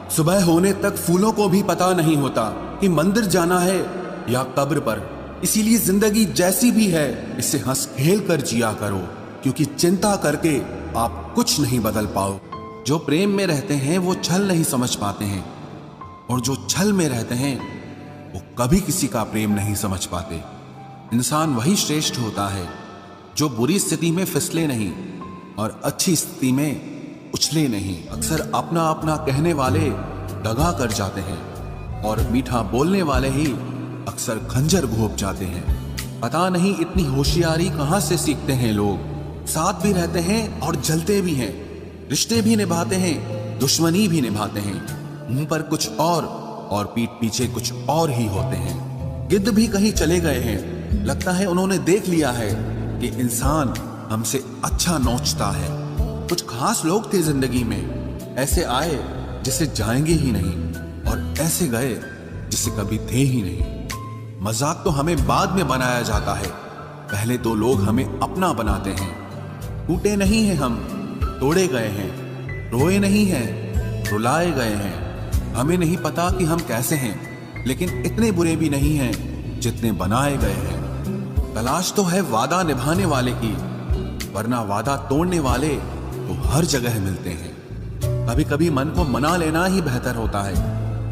सुबह होने तक फूलों को भी पता नहीं होता कि मंदिर जाना है या कब्र पर। इसीलिए जिंदगी जैसी भी है इसे हंस खेल कर जिया करो, क्योंकि चिंता करके आप कुछ नहीं बदल पाओ। जो प्रेम में रहते हैं वो छल नहीं समझ पाते हैं, और जो छल में रहते हैं वो कभी किसी का प्रेम नहीं समझ पाते। इंसान वही श्रेष्ठ होता है जो बुरी स्थिति में फिसले नहीं और अच्छी स्थिति में उछले नहीं। अक्सर अपना अपना कहने वाले दगा कर जाते हैं, और मीठा बोलने वाले ही अक्सर खंजर घोंप जाते हैं। पता नहीं इतनी होशियारी कहां से सीखते हैं लोग। साथ भी रहते हैं और जलते भी हैं, रिश्ते भी निभाते हैं, दुश्मनी भी निभाते हैं। मुंह पर कुछ और पीठ पीछे कुछ और ही होते हैं। गिद्ध भी कहीं चले गए हैं, लगता है उन्होंने देख लिया है कि इंसान हमसे अच्छा नोचता है। कुछ खास लोग थे जिंदगी में, ऐसे आए जिसे जाएंगे ही नहीं, और ऐसे गए जिसे कभी थे ही नहीं। मजाक तो हमें बाद में बनाया जाता है, पहले तो लोग हमें अपना बनाते हैं। टूटे नहीं हैं हम, तोड़े गए हैं। रोए नहीं हैं, रुलाए गए हैं। हमें नहीं पता कि हम कैसे हैं, लेकिन इतने बुरे भी नहीं हैं जितने बनाए गए हैं। तलाश तो है वादा निभाने वाले की, वरना वादा तोड़ने वाले तो हर जगह मिलते हैं। कभी कभी मन को मना लेना ही बेहतर होता है,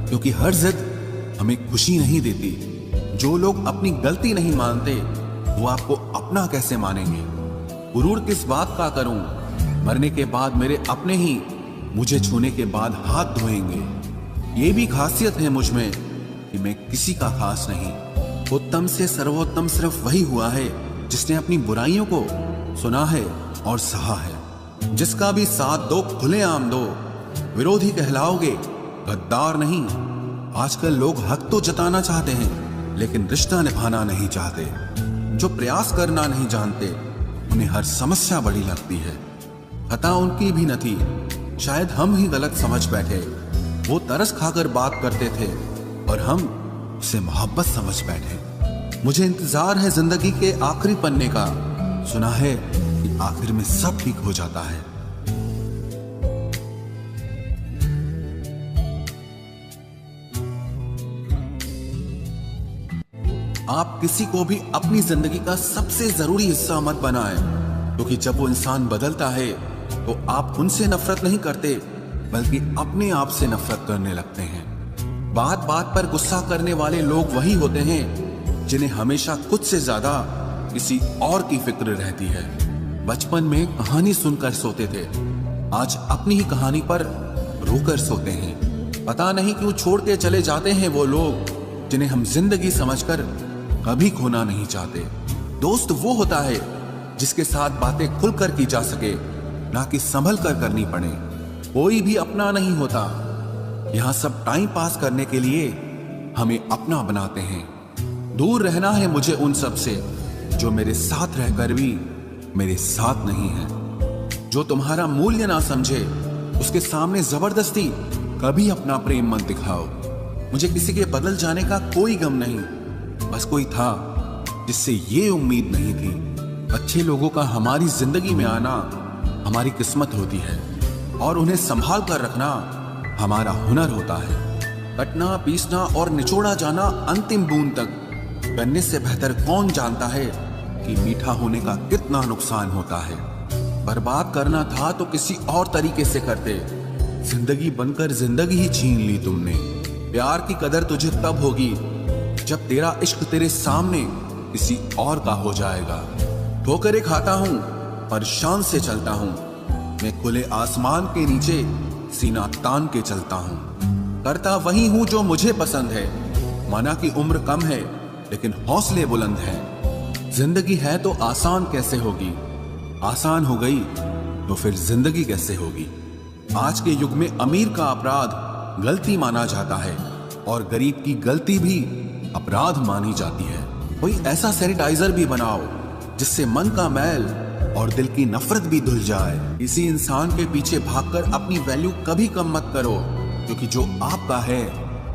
क्योंकि हर जिद हमें खुशी नहीं देती। जो लोग अपनी गलती नहीं मानते वो आपको अपना कैसे मानेंगे। गुरूर किस बात का करूं, मरने के बाद मेरे अपने ही मुझे छूने के बाद हाथ धोएंगे। ये भी खासियत है मुझ में कि मैं किसी का खास नहीं। उत्तम से सर्वोत्तम सिर्फ वही हुआ है जिसने अपनी बुराइयों को सुना है और सहा है। जिसका भी साथ दो खुलेआम दो, विरोधी कहलाओगे, गद्दार नहीं। आजकल लोग हक तो जताना चाहते हैं, लेकिन रिश्ता निभाना नहीं चाहते। जो प्रयास करना नहीं जानते उन्हें हर समस्या बड़ी लगती है। खता उनकी भी न थी, शायद हम ही गलत समझ बैठे। वो तरस खाकर बात करते थे और हम उसे मोहब्बत समझ बैठे। मुझे इंतजार है जिंदगी के आखिरी पन्ने का, सुना है कि आखिर में सब ठीक हो जाता है। आप किसी को भी अपनी जिंदगी का सबसे जरूरी हिस्सा मत बनाएं, क्योंकि जब वो इंसान बदलता है तो आप उनसे नफरत नहीं करते, बल्कि अपने आप से नफरत करने लगते हैं। बात बात पर गुस्सा करने वाले लोग वही होते हैं जिन्हें हमेशा खुद से ज्यादा किसी और की फिक्र रहती है। बचपन में कहानी सुनकर सोते थे, आज अपनी ही कहानी पर रोकर सोते हैं। पता नहीं क्यों छोड़ के चले जाते हैं वो लोग जिन्हें हम जिंदगी समझकर कभी खोना नहीं चाहते। दोस्त वो होता है जिसके साथ बातें खुलकर की जा सके, ना कि संभल कर करनी पड़े। कोई भी अपना नहीं होता, यहां सब टाइम पास करने के लिए हमें अपना बनाते हैं। दूर रहना है मुझे उन सब से जो मेरे साथ रहकर भी मेरे साथ नहीं है। जो तुम्हारा मूल्य ना समझे उसके सामने जबरदस्ती कभी अपना प्रेम मत दिखाओ। मुझे किसी के बदल जाने का कोई गम नहीं, बस कोई था जिससे ये उम्मीद नहीं थी। अच्छे लोगों का हमारी जिंदगी में आना हमारी किस्मत होती है, और उन्हें संभाल कर रखना हमारा हुनर होता है। कटना, पीसना और निचोड़ा जाना अंतिम बूंद तक करने से बेहतर कौन जानता है कि मीठा होने का कितना नुकसान होता है। बर्बाद करना था तो किसी और तरीके से करते, जिंदगी बनकर जिंदगी ही छीन ली तुमने। प्यार की कदर तुझे तब होगी जब तेरा इश्क तेरे सामने किसी और का हो जाएगा। ठोकरें खाता हूं पर शान से चलता हूं, मैं खुले आसमान के नीचे सीना तान के चलता हूं। करता वही हूं जो मुझे पसंद है, माना कि उम्र कम है लेकिन हौसले बुलंद हैं। जिंदगी है तो आसान कैसे होगी, आसान हो गई तो फिर जिंदगी कैसे होगी। आज के युग में अमीर का अपराध गलती माना जाता है, और गरीब की गलती भी अपराध मानी जाती है। कोई ऐसा सैनिटाइजर भी बनाओ जिससे मन का मैल और दिल की नफरत भी धुल जाए। इसी इंसान के पीछे भागकर अपनी वैल्यू कभी कम मत करो, क्योंकि जो आपका है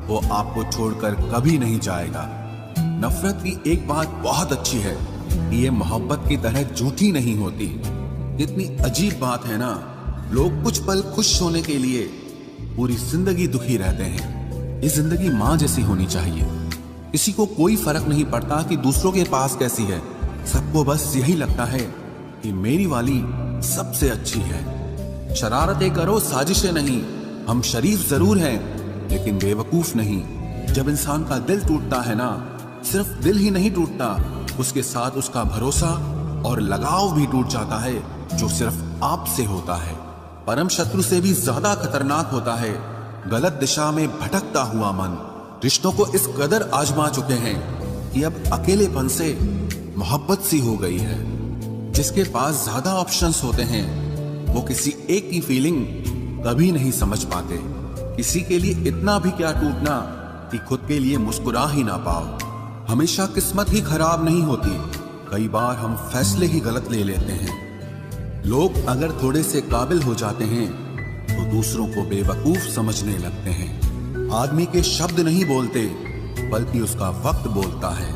वो आपको छोड़कर कभी नहीं जाएगा। नफरत की एक बात बहुत अच्छी है कि ये मोहब्बत की तरह झूठी नहीं होती। कितनी अजीब बात है ना, लोग कुछ पल खुश होने के लिए पूरी जिंदगी दुखी रहते हैं। ये जिंदगी माँ जैसी होनी चाहिए। किसी को कोई फर्क नहीं पड़ता कि दूसरों के पास कैसी है, सबको बस यही लगता है कि मेरी वाली सबसे अच्छी है। शरारतें करो, साजिशें नहीं। हम शरीफ जरूर हैं लेकिन बेवकूफ नहीं। जब इंसान का दिल टूटता है ना, सिर्फ दिल ही नहीं टूटता, उसके साथ उसका भरोसा और लगाव भी टूट जाता है, जो सिर्फ आपसे होता है। परम शत्रु से भी ज्यादा खतरनाक होता है गलत दिशा में भटकता हुआ मन। रिश्तों को इस कदर आजमा चुके हैं कि अब अकेलेपन से मोहब्बत सी हो गई है। जिसके पास ज्यादा ऑप्शंस होते हैं वो किसी एक की फीलिंग कभी नहीं समझ पाते। किसी के लिए इतना भी क्या टूटना कि खुद के लिए मुस्कुरा ही ना पाओ। हमेशा किस्मत ही खराब नहीं होती, कई बार हम फैसले ही गलत ले लेते हैं। लोग अगर थोड़े से काबिल हो जाते हैं तो दूसरों को बेवकूफ समझने लगते हैं। आदमी के शब्द नहीं बोलते बल्कि उसका वक्त बोलता है।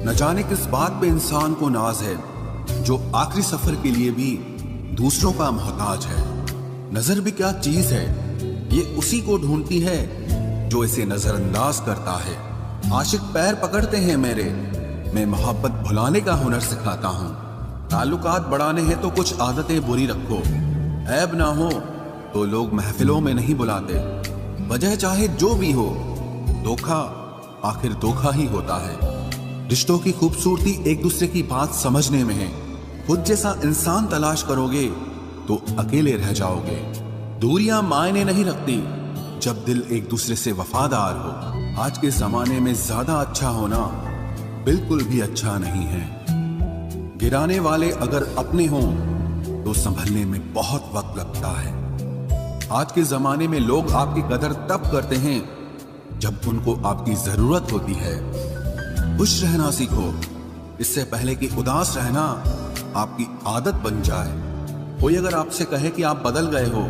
न जाने किस बात पे इंसान को नाज है, जो आखिरी सफर के लिए भी दूसरों का मोहताज है। नजर भी क्या चीज है, ये उसी को ढूंढती है जो इसे नजरअंदाज करता है। आशिक पैर पकड़ते हैं मेरे, मैं मोहब्बत भुलाने का हुनर सिखाता हूँ। ताल्लुकात बढ़ाने हैं तो कुछ आदतें बुरी रखो। ऐब ना हो तो लोग महफिलों में नहीं बुलाते। वजह चाहे जो भी हो, धोखा आखिर धोखा ही होता है। रिश्तों की खूबसूरती एक दूसरे की बात समझने में है। खुद जैसा इंसान तलाश करोगे तो अकेले रह जाओगे। दूरियां मायने नहीं रखती जब दिल एक दूसरे से वफादार हो। आज के जमाने में ज्यादा अच्छा होना बिल्कुल भी अच्छा नहीं है। गिराने वाले अगर अपने हों तो संभलने में बहुत वक्त लगता है। आज के जमाने में लोग आपकी कदर तब करते हैं जब उनको आपकी जरूरत होती है। खुश रहना सीखो, इससे पहले कि उदास रहना आपकी आदत बन जाए। कोई अगर आपसे कहे कि आप बदल गए हो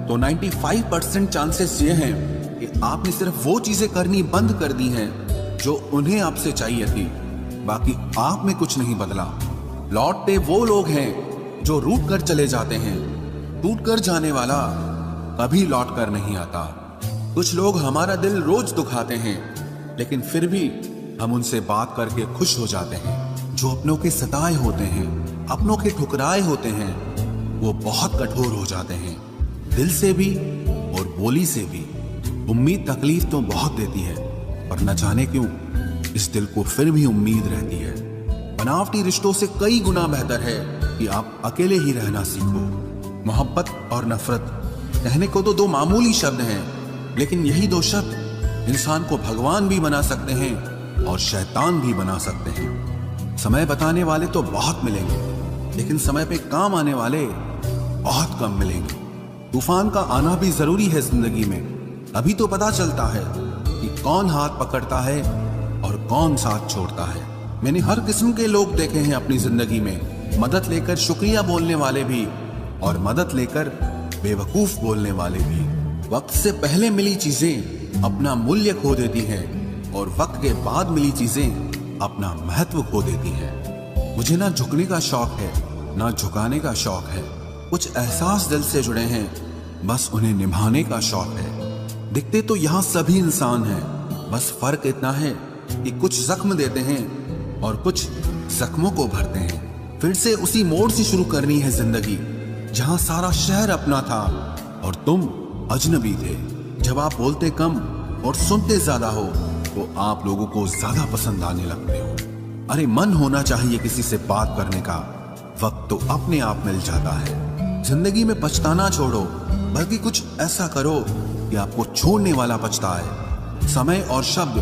तो 95% चांसेस ये हैं कि आपने सिर्फ वो चीजें करनी बंद कर दी हैं जो उन्हें आपसे चाहिए थी। बाकी आप में कुछ नहीं बदला। लौटते वो लोग हैं जो रूठ कर चले जाते हैं। टूट कर जाने वाला कभी लौट कर नहीं आता। कुछ लोग हमारा दिल रोज दुखाते हैं लेकिन फिर भी हम उनसे बात करके खुश हो जाते हैं। जो अपनों के सताए होते हैं, अपनों के ठुकराए होते हैं, वो बहुत कठोर हो जाते हैं, दिल से भी और बोली से भी। उम्मीद तकलीफ तो बहुत देती है, पर न जाने क्यों इस दिल को फिर भी उम्मीद रहती है। बनावटी रिश्तों से कई गुना बेहतर है कि आप अकेले ही रहना सीखो। मोहब्बत और नफरत कहने को तो दो मामूली शब्द हैं, लेकिन यही दो शब्द इंसान को भगवान भी बना सकते हैं और शैतान भी बना सकते हैं। समय बताने वाले तो बहुत मिलेंगे, लेकिन समय पे काम आने वाले बहुत कम मिलेंगे। तूफान का आना भी जरूरी है जिंदगी में, अभी तो पता चलता है कि कौन हाथ पकड़ता है और कौन साथ छोड़ता है। मैंने हर किस्म के लोग देखे हैं अपनी जिंदगी में, मदद लेकर शुक्रिया बोलने वाले भी और मदद लेकर बेवकूफ बोलने वाले भी। वक्त से पहले मिली चीजें अपना मूल्य खो देती हैं और वक्त के बाद मिली चीजें अपना महत्व खो देती हैं। मुझे ना झुकने का शौक है ना झुकाने का शौक है। कुछ एहसास दिल से जुड़े हैं, बस उन्हें निभाने का शौक है। दिखते तो यहाँ सभी इंसान हैं, बस फर्क इतना है कि कुछ जख्म देते हैं और कुछ जख्मों को भरते हैं। फिर से उसी मोड़ से शुरू करनी है जिंदगी जहाँ सारा शहर अपना था और तुम अजनबी थे। जब आप बोलते कम और सुनते ज्यादा हो तो आप लोगों को ज्यादा पसंद आने लगते हो। अरे मन होना चाहिए किसी से बात करने का, वक्त तो अपने आप मिल जाता है। जिंदगी में पछताना छोड़ो, बल्कि कुछ ऐसा करो कि आपको छोड़ने वाला पछताए। समय और शब्द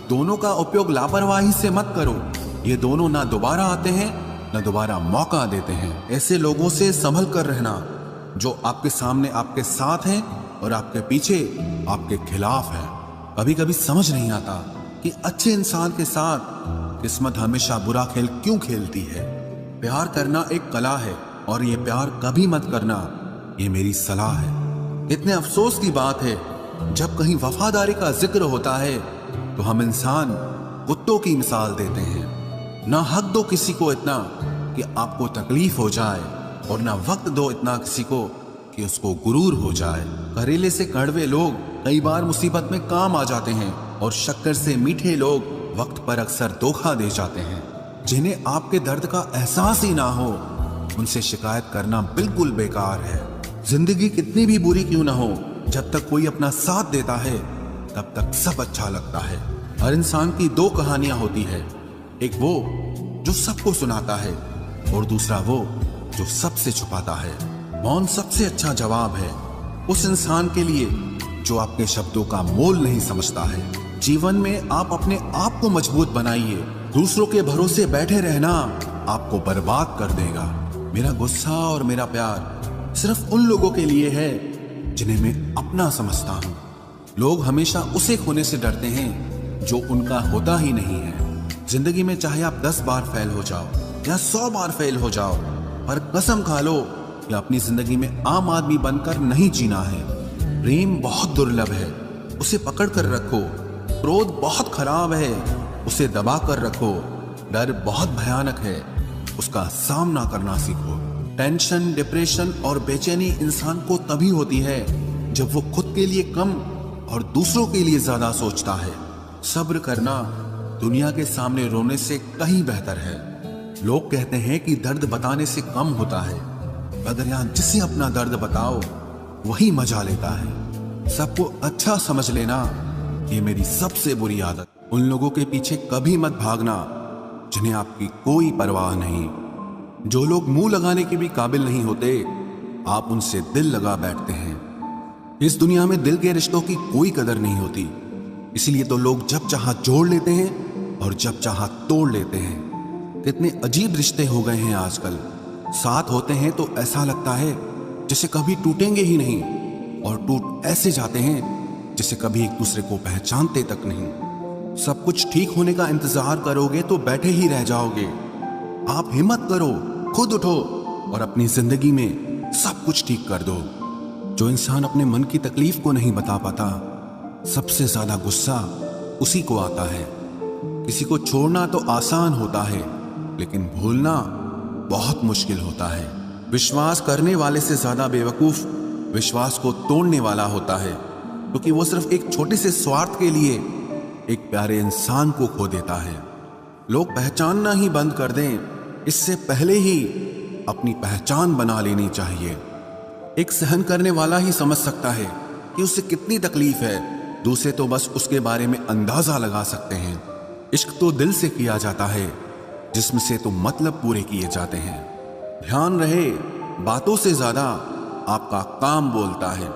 दोनों का उपयोग लापरवाही से मत करो। ये दोनों ना दोबारा आते हैं ना दोबारा मौका देते हैं। ऐसे लोगों से संभल कर रहना जो आपके सामने आपके साथ हैं और आपके पीछे आपके खिलाफ है। कभी कभी समझ नहीं आता कि अच्छे इंसान के साथ किस्मत हमेशा बुरा खेल क्यों खेलती है। प्यार करना एक कला है और ये प्यार कभी मत करना, ये मेरी सलाह है। इतने अफसोस की बात है जब कहीं वफादारी का जिक्र होता है तो हम इंसान कुत्तों की मिसाल देते हैं। ना हक दो किसी को इतना कि आपको तकलीफ हो जाए और ना वक्त दो इतना किसी को कि उसको गुरूर हो जाए। करेले से कड़वे लोग कई बार मुसीबत में काम आ जाते हैं और शक्कर से मीठे लोग वक्त पर अक्सर धोखा दे जाते हैं। जिन्हें आपके दर्द का एहसास ही ना हो, उनसे शिकायत करना बिल्कुल बेकार है। जिंदगी कितनी भी बुरी क्यों ना हो, जब तक कोई अपना साथ देता है तब तक सब अच्छा लगता है। हर इंसान की दो कहानियां होती है, एक वो जो सबको सुनाता है और दूसरा वो जो सबसे छुपाता है। मौन सबसे अच्छा जवाब है उस इंसान के लिए जो आपके शब्दों का मोल नहीं समझता है। जीवन में आप अपने आप को मजबूत बनाइए, दूसरों के भरोसे बैठे रहना आपको बर्बाद कर देगा। मेरा गुस्सा और मेरा प्यार सिर्फ उन लोगों के लिए है जिन्हें मैं अपना समझता हूँ। लोग हमेशा उसे खोने से डरते हैं जो उनका होता ही नहीं है। जिंदगी में चाहे आप 10 बार फेल हो जाओ या 100 बार फेल हो जाओ, पर कसम खा लो कि अपनी जिंदगी में आम आदमी बनकर नहीं जीना है। प्रेम बहुत दुर्लभ है, उसे पकड़ कर रखो। क्रोध बहुत खराब है, उसे दबा कर रखो। डर बहुत भयानक है, उसका सामना करना सीखो। टेंशन, डिप्रेशन और बेचैनी इंसान को तभी होती है जब वो खुद के लिए कम और दूसरों के लिए ज्यादा सोचता है। सब्र करना दुनिया के सामने रोने से कहीं बेहतर है। लोग कहते हैं कि दर्द बताने से कम होता है, मगर यहां जिसे अपना दर्द बताओ वही मजा लेता है। सबको अच्छा समझ लेना ये मेरी सबसे बुरी आदत। उन लोगों के पीछे कभी मत भागना जिन्हें आपकी कोई परवाह नहीं। जो लोग मुंह लगाने के भी काबिल नहीं होते, आप उनसे दिल लगा बैठते हैं। इस दुनिया में दिल के रिश्तों की कोई कदर नहीं होती, इसलिए तो लोग जब चाहा जोड़ लेते हैं और जब चाहा तोड़ लेते हैं। कितने अजीब रिश्ते हो गए हैं आजकल। साथ होते हैं तो ऐसा लगता है जैसे कभी टूटेंगे ही नहीं, और टूट ऐसे जाते हैं जैसे कभी एक दूसरे को पहचानते तक नहीं। सब कुछ ठीक होने का इंतजार करोगे तो बैठे ही रह जाओगे। आप हिम्मत करो, खुद उठो और अपनी जिंदगी में सब कुछ ठीक कर दो। जो इंसान अपने मन की तकलीफ को नहीं बता पाता, सबसे ज्यादा गुस्सा उसी को आता है। किसी को छोड़ना तो आसान होता है, लेकिन भूलना बहुत मुश्किल होता है। विश्वास करने वाले से ज्यादा बेवकूफ विश्वास को तोड़ने वाला होता है, क्योंकि वो सिर्फ एक छोटे से स्वार्थ के लिए एक प्यारे इंसान को खो देता है। लोग पहचानना ही बंद कर दें, इससे पहले ही अपनी पहचान बना लेनी चाहिए। एक सहन करने वाला ही समझ सकता है कि उसे कितनी तकलीफ है, दूसरे तो बस उसके बारे में अंदाजा लगा सकते हैं। इश्क तो दिल से किया जाता है, जिस्म से तो मतलब पूरे किए जाते हैं। ध्यान रहे, बातों से ज्यादा आपका काम बोलता है।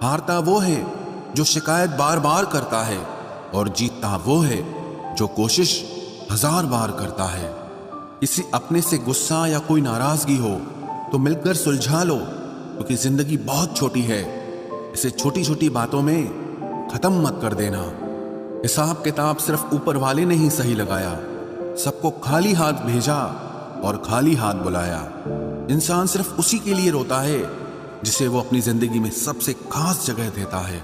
हारता वो है जो शिकायत बार बार करता है, और जीतता वो है जो कोशिश 1000 बार करता है। किसी अपने से गुस्सा या कोई नाराजगी हो तो मिलकर सुलझा लो, क्योंकि जिंदगी बहुत छोटी है। इसे छोटी छोटी बातों में खत्म मत कर देना। हिसाब किताब सिर्फ ऊपर वाले ने ही सही लगाया, सबको खाली हाथ भेजा और खाली हाथ बुलाया। इंसान सिर्फ उसी के लिए रोता है जिसे वो अपनी जिंदगी में सबसे खास जगह देता है।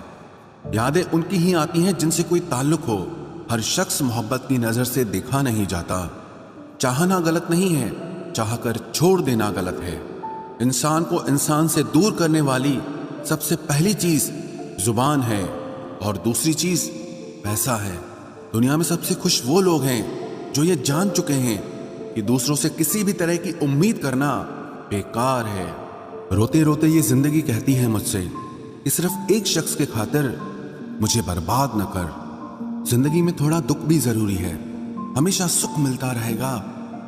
यादें उनकी ही आती हैं जिनसे कोई ताल्लुक हो। हर शख्स मोहब्बत की नजर से देखा नहीं जाता। चाहना गलत नहीं है, चाहकर छोड़ देना गलत है। इंसान को इंसान से दूर करने वाली सबसे पहली चीज जुबान है, और दूसरी चीज पैसा है। दुनिया में सबसे खुश वो लोग हैं जो ये जान चुके हैं कि दूसरों से किसी भी तरह की उम्मीद करना बेकार है। रोते रोते ये जिंदगी कहती है मुझसे कि सिर्फ एक शख्स के खातिर मुझे बर्बाद न कर। जिंदगी में थोड़ा दुख भी जरूरी है। हमेशा सुख मिलता रहेगा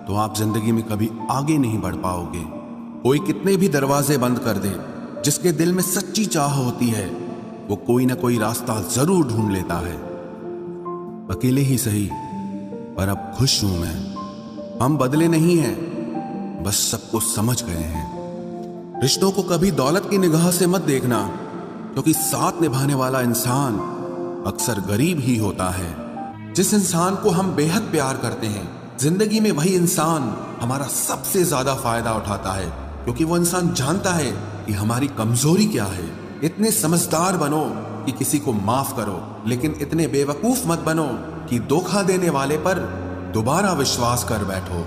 तो आप जिंदगी में कभी आगे नहीं बढ़ पाओगे। कोई कितने भी दरवाजे बंद कर दे, जिसके दिल में सच्ची चाह होती है वो कोई ना कोई रास्ता जरूर ढूंढ लेता है। अकेले ही सही, पर अब खुश हूं मैं। हम बदले नहीं हैं, बस सबको समझ गए हैं। रिश्तों को कभी दौलत की निगाह से मत देखना, क्योंकि साथ निभाने वाला इंसान अक्सर गरीब ही होता है। जिस इंसान को हम बेहद प्यार करते हैं, जिंदगी में वही इंसान हमारा सबसे ज्यादा फायदा उठाता है, क्योंकि वो इंसान जानता है कि हमारी कमजोरी क्या है। इतने समझदार बनो कि किसी को माफ करो, लेकिन इतने बेवकूफ मत बनो कि धोखा देने वाले पर दोबारा विश्वास कर बैठो।